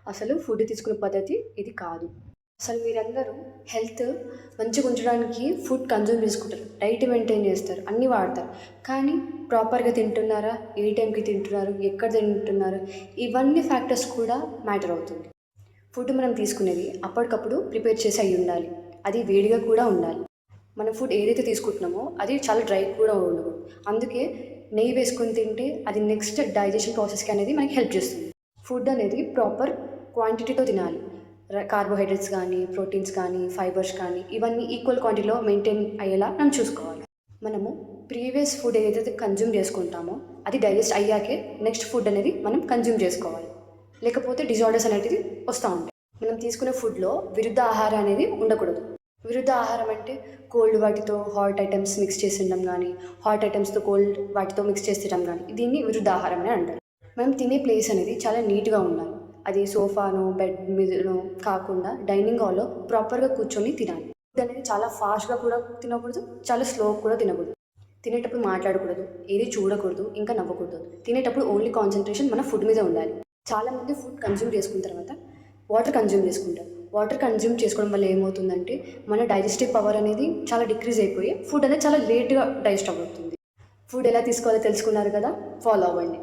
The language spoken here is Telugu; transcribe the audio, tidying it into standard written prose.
అసలు ఫుడ్ తీసుకునే పద్ధతి ఇది కాదు. అసలు మీరందరూ హెల్త్ మంచిగా ఉంచడానికి ఫుడ్ కన్జ్యూమ్ చేసుకుంటారు. డైట్ మెయింటైన్ చేస్తారు. అన్నీ వాడతారు. కానీ ప్రాపర్‌గా తింటున్నారా? ఏ టైంకి తింటున్నారు? ఎక్కడ తింటున్నారు? ఇవన్నీ ఫ్యాక్టర్స్ కూడా మ్యాటర్ అవుతుంది. ఫుడ్ మనం తీసుకునేది అప్పటికప్పుడు ప్రిపేర్ చేసి అయ్యుండాలి. అది వేడిగా కూడా ఉండాలి. మనం ఫుడ్ ఏదైతే తీసుకుంటున్నామో అది చాలా డ్రై కూడా ఉండకూడదు. అందుకే నెయ్యి వేసుకొని తింటే అది నెక్స్ట్ డైజెషన్ ప్రాసెస్‌కి అనేది మనకి హెల్ప్ చేస్తుంది. ఫుడ్ అనేది ప్రాపర్ క్వాంటిటీతో తినాలి. కార్బోహైడ్రేట్స్ కానీ, ప్రోటీన్స్ కానీ, ఫైబర్స్ కానీ ఇవన్నీ ఈక్వల్ క్వాంటిటీలో మెయింటైన్ అయ్యేలా మనం చూసుకోవాలి. మనము ప్రీవియస్ ఫుడ్ ఏదైతే కన్జ్యూమ్ చేసుకుంటామో అది డైజెస్ట్ అయ్యాకే నెక్స్ట్ ఫుడ్ అనేది మనం కన్జ్యూమ్ చేసుకోవాలి. లేకపోతే డిజార్డర్స్ అనేటివి వస్తూ ఉంటాయి. మనం తీసుకునే ఫుడ్‌లో విరుద్ధ ఆహారం అనేది ఉండకూడదు. విరుద్ధ ఆహారం అంటే కోల్డ్ వాటితో హాట్ ఐటమ్స్ మిక్స్ చేసి తినడం గానీ, హాట్ ఐటమ్స్‌తో కోల్డ్ వాటితో మిక్స్ చేసి తినడం గానీ, దీన్ని విరుద్ధ ఆహారం అని అంటారు. మనం తినే ప్లేస్ అనేది చాలా నీట్‌గా ఉండాలి. అది సోఫానో, బెడ్ మీదనో కాకుండా డైనింగ్ హాల్‌లో ప్రాపర్‌గా కూర్చొని తినాలి. ఫుడ్ అనేది చాలా ఫాస్ట్‌గా కూడా తినకూడదు, చాలా స్లోగా కూడా తినకూడదు. తినేటప్పుడు మాట్లాడకూడదు, ఏది చూడకూడదు, ఇంకా నవ్వకూడదు. తినేటప్పుడు ఓన్లీ కాన్సంట్రేషన్ మన ఫుడ్ మీదే ఉండాలి. చాలామంది ఫుడ్ కన్జ్యూమ్ చేసుకున్న తర్వాత వాటర్ కన్జ్యూమ్ చేసుకుంటారు. వాటర్ కన్జ్యూమ్ చేసుకోవడం వల్ల ఏమవుతుందంటే మన డైజెస్టివ్ పవర్ అనేది చాలా డిక్రీజ్ అయిపోయి ఫుడ్ అనేది చాలా లేట్‌గా డైజెస్ట్ అవుతుంది. ఫుడ్ ఎలా తీసుకోవాలో తెలుసుకున్నారు కదా! ఫాలో అవ్వండి.